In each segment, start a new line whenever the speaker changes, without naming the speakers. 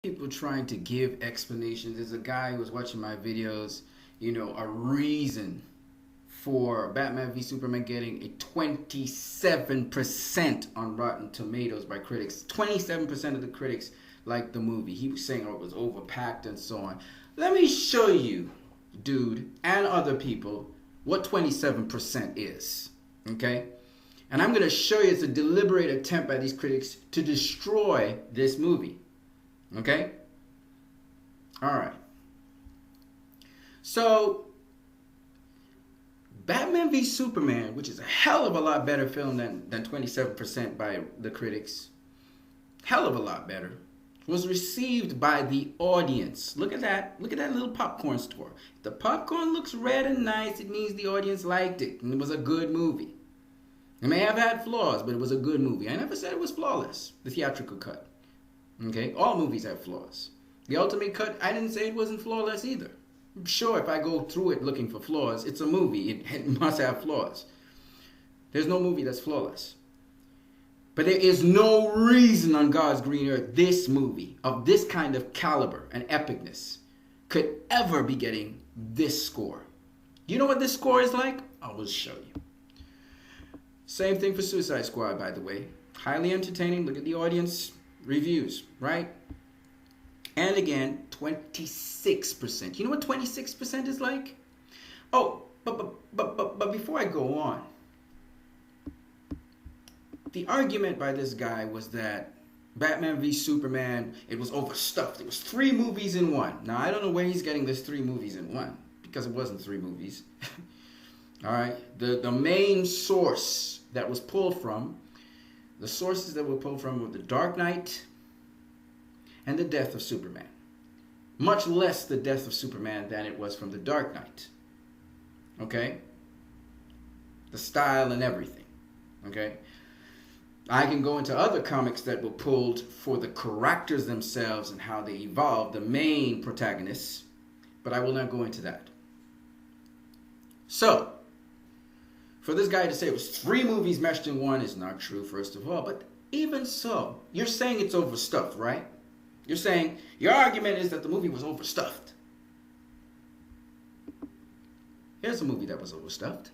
People trying to give explanations. There's a guy who was watching my videos, a reason for Batman v Superman getting a 27% on Rotten Tomatoes by critics. 27% of the critics liked the movie. He was saying it was overpacked and so on. Let me show you, dude, and other people, what 27% is. Okay? And I'm going to show you it's a deliberate attempt by these critics to destroy this movie. Okay? All right. So, Batman v Superman, which is a hell of a lot better film than 27% by the critics, hell of a lot better, was received by the audience. Look at that. Look at that little popcorn store. If the popcorn looks red and nice, it means the audience liked it, and it was a good movie. It may have had flaws, but it was a good movie. I never said it was flawless, the theatrical cut. Okay? All movies have flaws. The ultimate cut, I didn't say it wasn't flawless either. Sure, if I go through it looking for flaws, it's a movie. It must have flaws. There's no movie that's flawless. But there is no reason on God's green earth this movie of this kind of caliber and epicness could ever be getting this score. You know what this score is like? I will show you. Same thing for Suicide Squad, by the way. Highly entertaining. Look at the audience reviews, right? And again, 26%. You know what 26% is like? Oh, but before I go on, the argument by this guy was that Batman v Superman, it was overstuffed. It was 3 movies in one. Now, I don't know where he's getting this 3 movies in one, because it wasn't 3 movies. All right? The main source that was pulled from, the sources that were pulled from were The Dark Knight and The Death of Superman. Much less The Death of Superman than it was from The Dark Knight. Okay? The style and everything. Okay? I can go into other comics that were pulled for the characters themselves and how they evolved, the main protagonists, but I will not go into that. So, for this guy to say it was 3 movies meshed in one is not true, first of all, but even so, you're saying it's overstuffed, right? You're saying your argument is that the movie was overstuffed. Here's a movie that was overstuffed.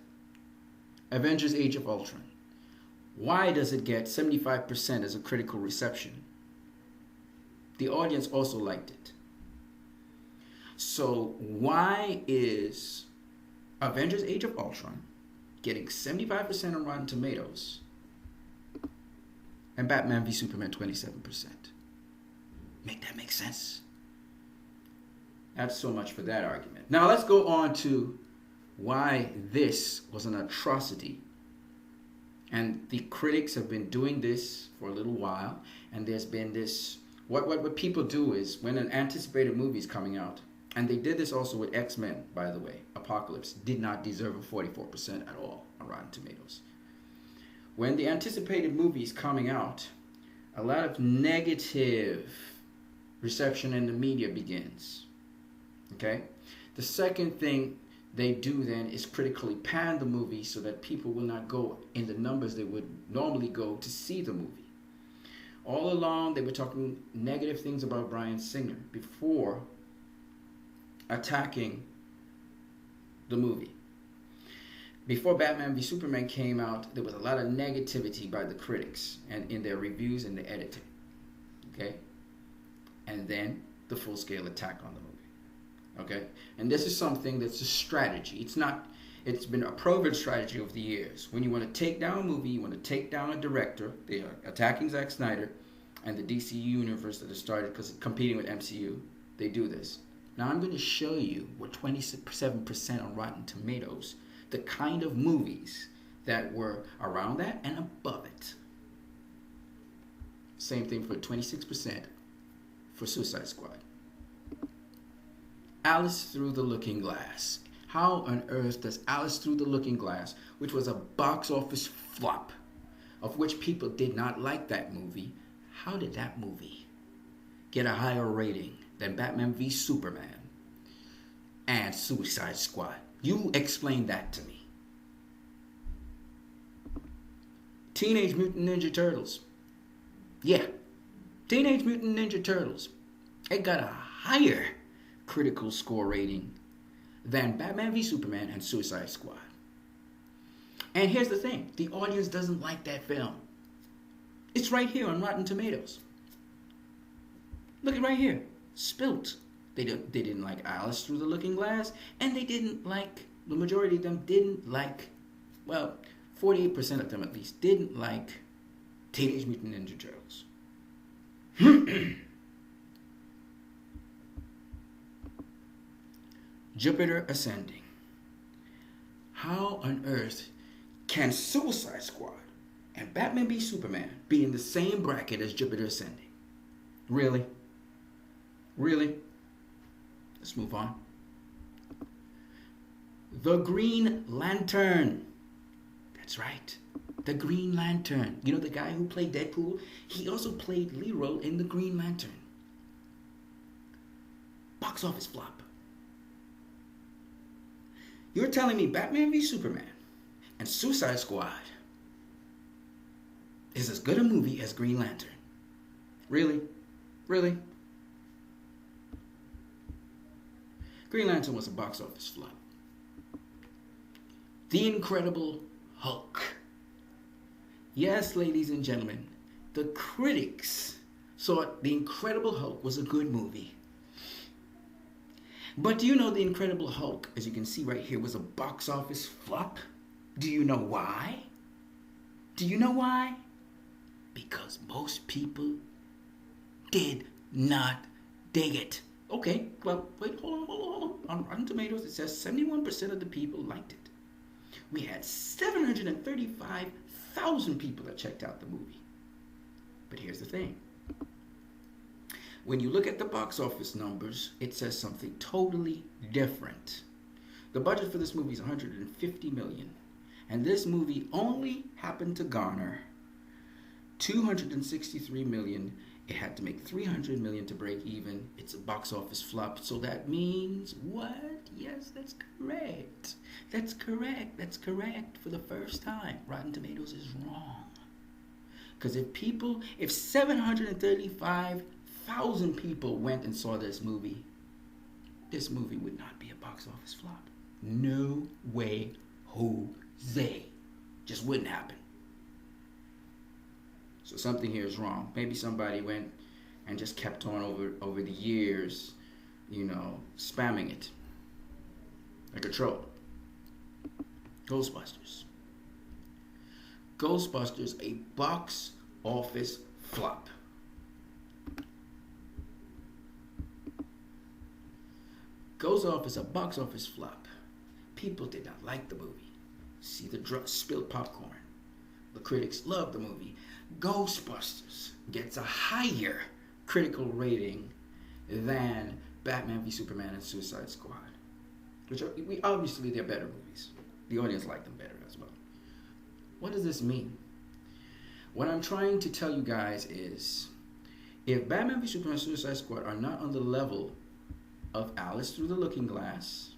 Avengers Age of Ultron. Why does it get 75% as a critical reception? The audience also liked it. So why is Avengers Age of Ultron getting 75% on Rotten Tomatoes and Batman v Superman 27%? Make that make sense? That's so much for that argument. Now let's go on to why this was an atrocity. And the critics have been doing this for a little while, and there's been this, what people do is when an anticipated movie is coming out, and they did this also with X-Men, by the way, Apocalypse did not deserve a 44% at all on Rotten Tomatoes. When the anticipated movie is coming out, a lot of negative reception in the media begins. Okay? The second thing they do then is critically pan the movie so that people will not go in the numbers they would normally go to see the movie. All along, they were talking negative things about Bryan Singer before attacking the movie. Before Batman v Superman came out, there was a lot of negativity by the critics and in their reviews and the editing. Okay? And then the full-scale attack on the movie. Okay? And this is something that's a strategy. It's been a proven strategy over the years. When you want to take down a movie, you want to take down a director, they are attacking Zack Snyder and the DCEU universe that has started because it's competing with MCU. They do this. Now I'm going to show you what 27% on Rotten Tomatoes, the kind of movies that were around that and above it. Same thing for 26% for Suicide Squad. Alice Through the Looking Glass. How on earth does Alice Through the Looking Glass, which was a box office flop, of which people did not like that movie, how did that movie get a higher rating than Batman v Superman and Suicide Squad? You explain that to me. Teenage Mutant Ninja Turtles. Yeah, Teenage Mutant Ninja Turtles. It got a higher critical score rating than Batman v Superman and Suicide Squad. And here's the thing, the audience doesn't like that film. It's right here on Rotten Tomatoes. Look at right here. Spilt. They didn't like Alice Through the Looking Glass, and they didn't like, the majority of them didn't like, well, 48% of them at least, didn't like Teenage Mutant Ninja Turtles. Jupiter Ascending. How on earth can Suicide Squad and Batman v Superman be in the same bracket as Jupiter Ascending? Really? Really? Let's move on. The Green Lantern. That's right. The Green Lantern. You know the guy who played Deadpool? He also played lead role in The Green Lantern. Box office flop. You're telling me Batman v Superman and Suicide Squad is as good a movie as Green Lantern? Really? Really? Green Lantern was a box office flop. The Incredible Hulk. Yes, ladies and gentlemen, the critics thought The Incredible Hulk was a good movie. But do you know The Incredible Hulk, as you can see right here, was a box office flop? Do you know why? Do you know why? Because most people did not dig it. Okay, well, wait, hold on. On Rotten Tomatoes, it says 71% of the people liked it. We had 735,000 people that checked out the movie. But here's the thing. When you look at the box office numbers, it says something totally different. The budget for this movie is $150 million. And this movie only happened to garner $263 million. It had to make $300 million to break even. It's a box office flop. So that means what? Yes, that's correct. That's correct. That's correct for the first time. Rotten Tomatoes is wrong. Because if 735,000 people went and saw this movie would not be a box office flop. No way, Jose. Just wouldn't happen. So something here is wrong. Maybe somebody went and just kept on over the years, spamming it like a troll. Ghostbusters. Ghostbusters, a box office flop. Goes off as a box office flop. People did not like the movie. See the spilled popcorn. The critics loved the movie. Ghostbusters gets a higher critical rating than Batman v Superman and Suicide Squad, which obviously they're better movies. The audience liked them better as well. What does this mean? What I'm trying to tell you guys is, if Batman v Superman and Suicide Squad are not on the level of Alice Through the Looking Glass,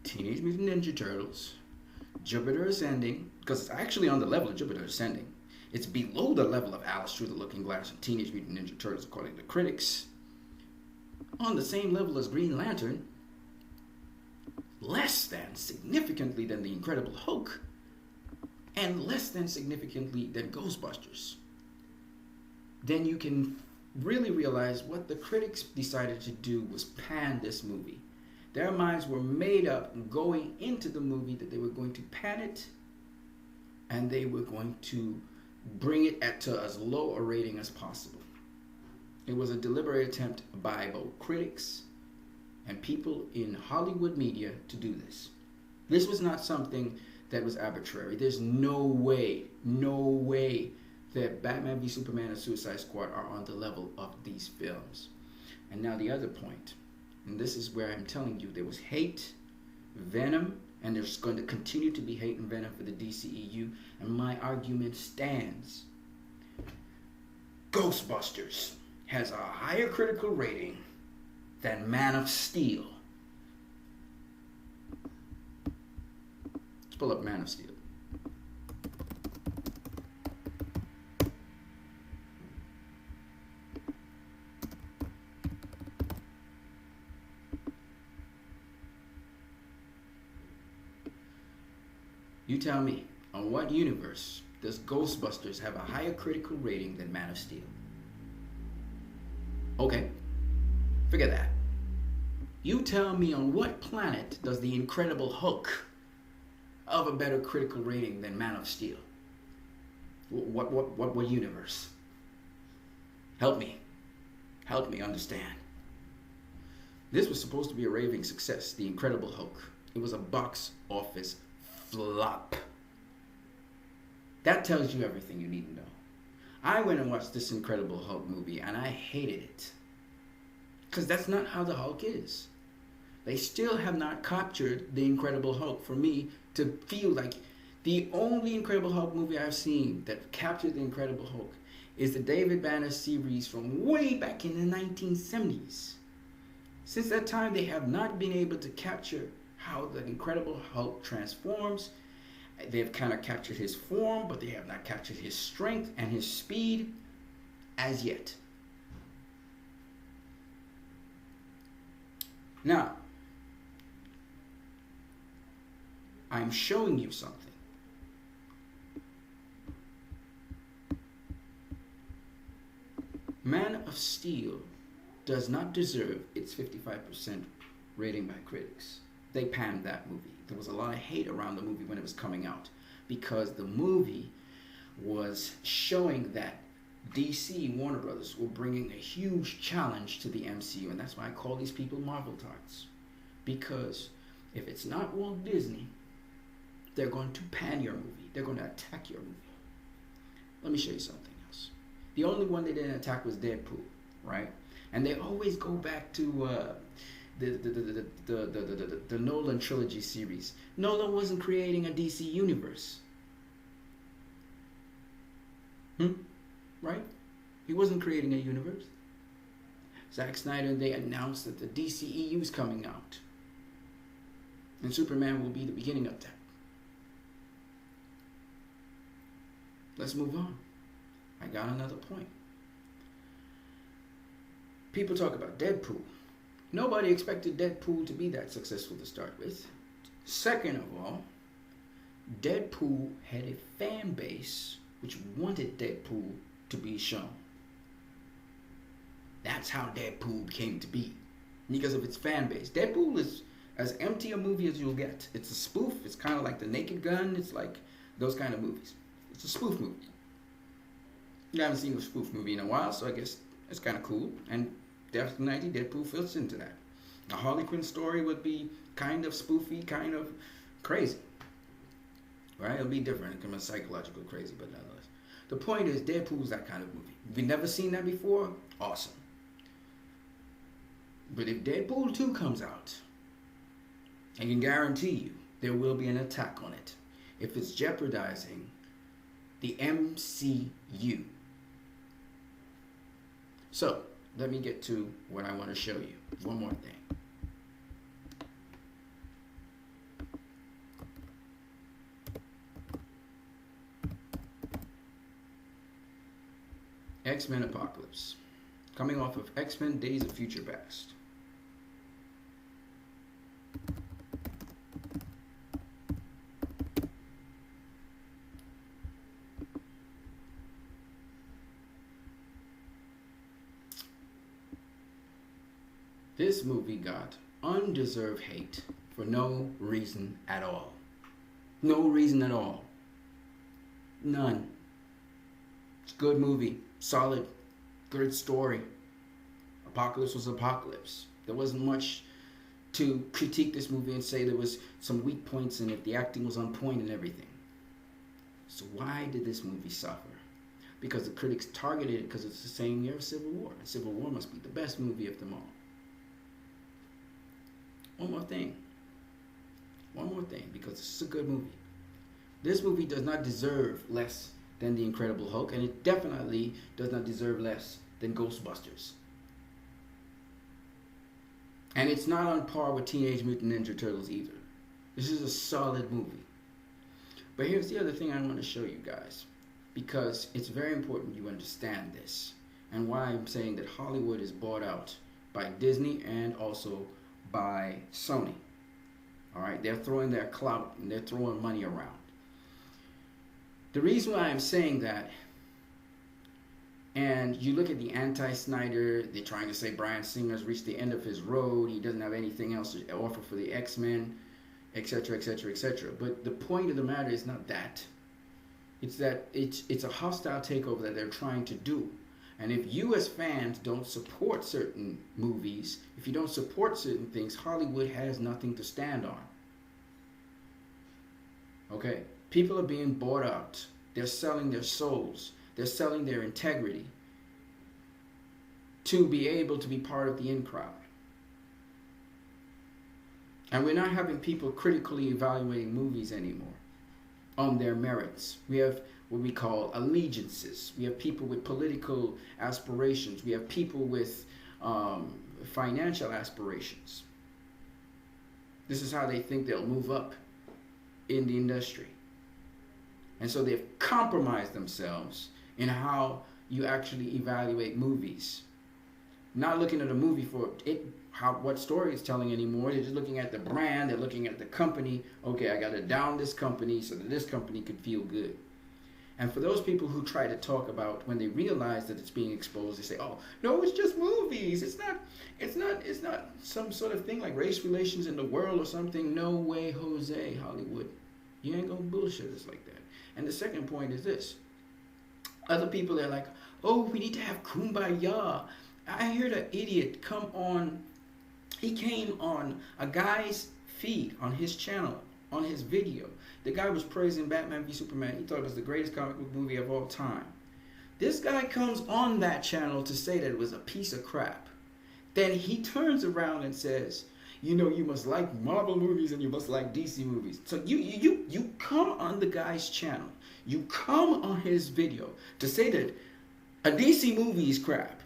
Teenage Mutant Ninja Turtles, Jupiter Ascending, because it's actually on the level of Jupiter Ascending. It's below the level of Alice Through the Looking Glass and Teenage Mutant Ninja Turtles, according to critics. On the same level as Green Lantern, less than significantly than The Incredible Hulk, and less than significantly than Ghostbusters. Then you can really realize what the critics decided to do was pan this movie. Their minds were made up going into the movie that they were going to pan it, and they were going to bring it to as low a rating as possible. It was a deliberate attempt by both critics and people in Hollywood media to do this. This was not something that was arbitrary. There's no way that Batman v Superman and Suicide Squad are on the level of these films. And now the other point, and this is where I'm telling you, there was hate, venom, and there's going to continue to be hate and venom for the DCEU, and my argument stands. Ghostbusters has a higher critical rating than Man of Steel. Let's pull up Man of Steel. You tell me, on what universe does Ghostbusters have a higher critical rating than Man of Steel? Okay, forget that. You tell me, on what planet does the Incredible Hulk have a better critical rating than Man of Steel? What universe? Help me. Help me understand. This was supposed to be a raving success, The Incredible Hulk. It was a box office flop. That tells you everything you need to know. I went and watched this Incredible Hulk movie and I hated it. Because that's not how the Hulk is. They still have not captured the Incredible Hulk for me to feel like the only Incredible Hulk movie I've seen that captured the Incredible Hulk is the David Banner series from way back in the 1970s. Since that time, they have not been able to capture how the Incredible Hulk transforms. They've kind of captured his form, but they have not captured his strength and his speed as yet. Now, I'm showing you something. Man of Steel does not deserve its 55% rating by critics. They panned that movie. There was a lot of hate around the movie when it was coming out because the movie was showing that DC, Warner Brothers, were bringing a huge challenge to the MCU, and that's why I call these people Marvel tarts. Because if it's not Walt Disney, they're going to pan your movie. They're going to attack your movie. Let me show you something else. The only one they didn't attack was Deadpool, right? And they always go back to the Nolan trilogy series. Nolan wasn't creating a DC universe. Right? He wasn't creating a universe. Zack Snyder, they announced that the DCEU is coming out. And Superman will be the beginning of that. Let's move on. I got another point. People talk about Deadpool. Nobody expected Deadpool to be that successful to start with. Second of all, Deadpool had a fan base which wanted Deadpool to be shown. That's how Deadpool came to be, because of its fan base. Deadpool is as empty a movie as you'll get. It's a spoof. It's kind of like The Naked Gun. It's like those kind of movies. It's a spoof movie. You haven't seen a spoof movie in a while, so I guess it's kind of cool. And definitely Deadpool fits into that. A Harley Quinn story would be kind of spoofy, kind of crazy. Right? It'll be different. It can be psychological crazy, but nonetheless. The point is, Deadpool's that kind of movie. If you've never seen that before, awesome. But if Deadpool 2 comes out, I can guarantee you there will be an attack on it. If it's jeopardizing the MCU. So, let me get to what I want to show you. One more thing. X-Men Apocalypse. Coming off of X-Men Days of Future Past. This movie got undeserved hate for no reason at all. No reason at all. None. It's a good movie. Solid. Good story. Apocalypse was Apocalypse. There wasn't much to critique this movie and say there was some weak points in it. The acting was on point and everything. So why did this movie suffer? Because the critics targeted it because it's the same year of Civil War. And Civil War must be the best movie of them all. One more thing, because this is a good movie. This movie does not deserve less than The Incredible Hulk, and it definitely does not deserve less than Ghostbusters. And it's not on par with Teenage Mutant Ninja Turtles either. This is a solid movie. But here's the other thing I want to show you guys, because it's very important you understand this, and why I'm saying that Hollywood is bought out by Disney and also by Sony. All right, they're throwing their clout and they're throwing money around. The reason why I'm saying that, and you look at the anti-Snyder, they're trying to say Bryan Singer's reached the end of his road. He doesn't have anything else to offer for the X-Men, etc., etc., etc. But the point of the matter is not that. It's that it's a hostile takeover that they're trying to do. And if you as fans don't support certain movies, if you don't support certain things, Hollywood has nothing to stand on. Okay? People are being bought out. They're selling their souls. They're selling their integrity to be able to be part of the in crowd. And we're not having people critically evaluating movies anymore on their merits. We have what we call allegiances. We have people with political aspirations. We have people with financial aspirations. This is how they think they'll move up in the industry. And so they've compromised themselves in how you actually evaluate movies. Not looking at a movie for what story it's telling anymore. They're just looking at the brand. They're looking at the company. Okay, I got to down this company so that this company could feel good. And for those people who try to talk about when they realize that it's being exposed, they say, "Oh, no, it's just movies. It's not some sort of thing like race relations in the world or something." No way, Jose, Hollywood. You ain't gonna bullshit us like that. And the second point is this. Other people are like, "Oh, we need to have kumbaya." I heard an idiot come on. He came on a guy's feed on his channel, on his video. The guy was praising Batman v Superman. He thought it was the greatest comic book movie of all time. This guy comes on that channel to say that it was a piece of crap. Then he turns around and says, "You know, you must like Marvel movies and you must like DC movies." So you come on the guy's channel. You come on his video to say that a DC movie is crap.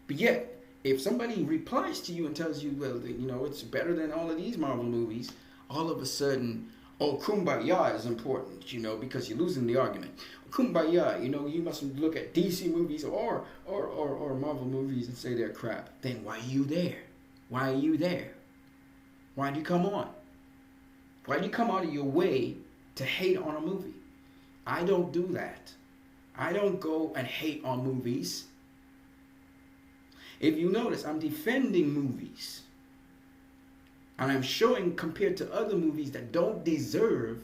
But yet, if somebody replies to you and tells you, "Well, you know, it's better than all of these Marvel movies," all of a sudden, "Oh, kumbaya is important, you know, because you're losing the argument. Kumbaya, you know, you mustn't look at DC movies or Marvel movies and say they're crap." Then why are you there? Why are you there? Why do you come on? Why do you come out of your way to hate on a movie? I don't do that. I don't go and hate on movies. If you notice, I'm defending movies. And I'm showing, compared to other movies that don't deserve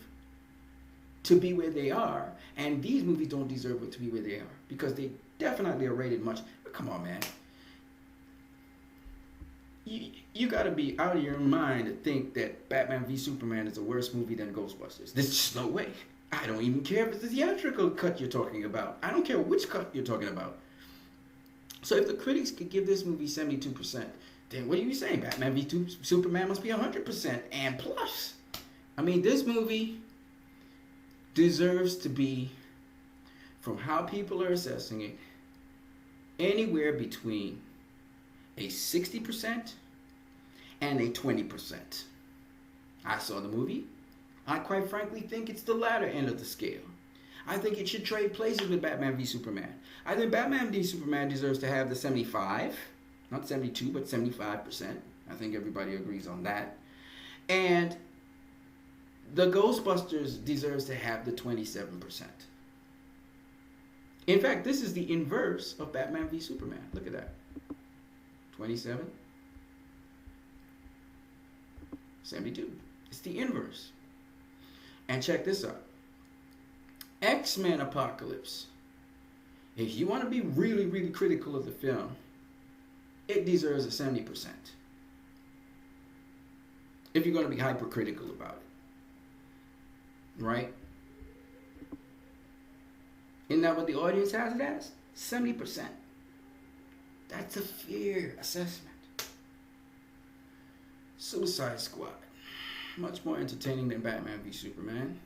to be where they are, and these movies don't deserve to be where they are, because they definitely are rated much. But come on, man. You got to be out of your mind to think that Batman v Superman is a worse movie than Ghostbusters. There's just no way. I don't even care if it's the theatrical cut you're talking about. I don't care which cut you're talking about. So if the critics could give this movie 72%, then what are you saying? Batman v Superman must be 100% and plus. I mean, this movie deserves to be, from how people are assessing it, anywhere between a 60% and a 20%. I saw the movie. I quite frankly think it's the latter end of the scale. I think it should trade places with Batman v Superman. I think Batman v Superman deserves to have the 75, not 72, but 75%. I think everybody agrees on that. And the Ghostbusters deserves to have the 27%. In fact, this is the inverse of Batman v Superman. Look at that. 27, 72. It's the inverse. And check this out. X-Men Apocalypse. If you want to be really, really critical of the film, it deserves a 70%. If you're going to be hypercritical about it. Right? Isn't that what the audience has it as? 70%. That's a fair assessment. Suicide Squad. Much more entertaining than Batman v Superman.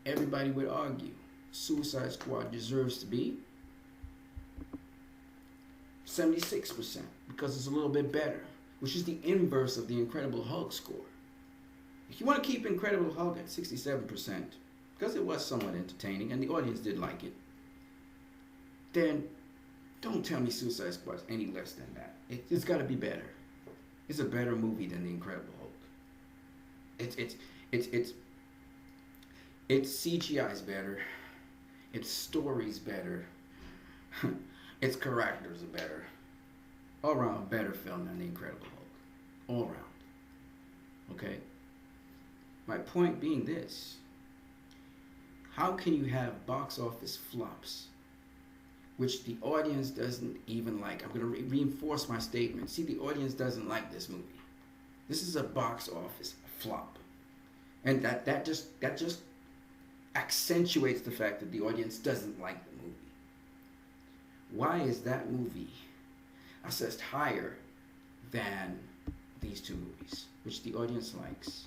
Everybody would argue Suicide Squad deserves to be 76% because it's a little bit better, which is the inverse of the Incredible Hulk score. If you want to keep Incredible Hulk at 67%, because it was somewhat entertaining and the audience did like it, then don't tell me Suicide Squad's any less than that. It's got to be better. It's a better movie than the Incredible Hulk. It's Its CGI is better. Its story's better. Its characters are better. All around better film than The Incredible Hulk. All around. Okay? My point being this. How can you have box office flops which the audience doesn't even like? I'm going to reinforce my statement. See, the audience doesn't like this movie. This is a box office flop. And that just accentuates the fact that the audience doesn't like the movie. Why is that movie assessed higher than these two movies, which the audience likes?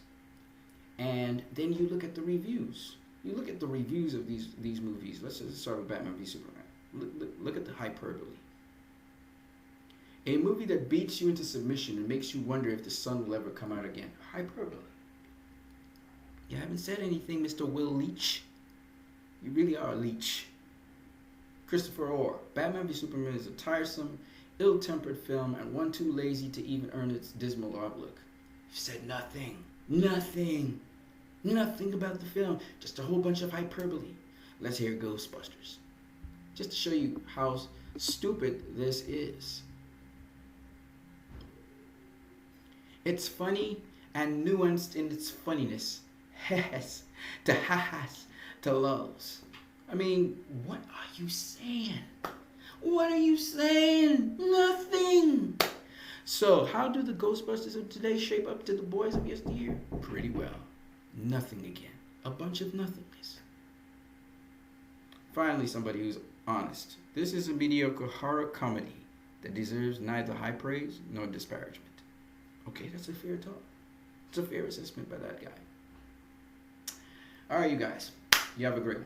And then you look at the reviews. You look at the reviews of these movies. Let's just start with Batman v Superman. Look at the hyperbole. A movie that beats you into submission and makes you wonder if the sun will ever come out again. Hyperbole. You haven't said anything, Mr. Will Leach. You really are a leech. Christopher Orr. Batman v Superman is a tiresome, ill-tempered film and one too lazy to even earn its dismal outlook. You said nothing. Nothing. Nothing about the film. Just a whole bunch of hyperbole. Let's hear Ghostbusters. Just to show you how stupid this is. It's funny and nuanced in its funniness. Has to ha-has to loves. I mean, what are you saying? What are you saying? Nothing. So, how do the Ghostbusters of today shape up to the boys of yesteryear? Pretty well. Nothing again. A bunch of nothingness. Finally, somebody who's honest. This is a mediocre horror comedy that deserves neither high praise nor disparagement. Okay, that's a fair talk. It's a fair assessment by that guy. All right, you guys. You have a great one.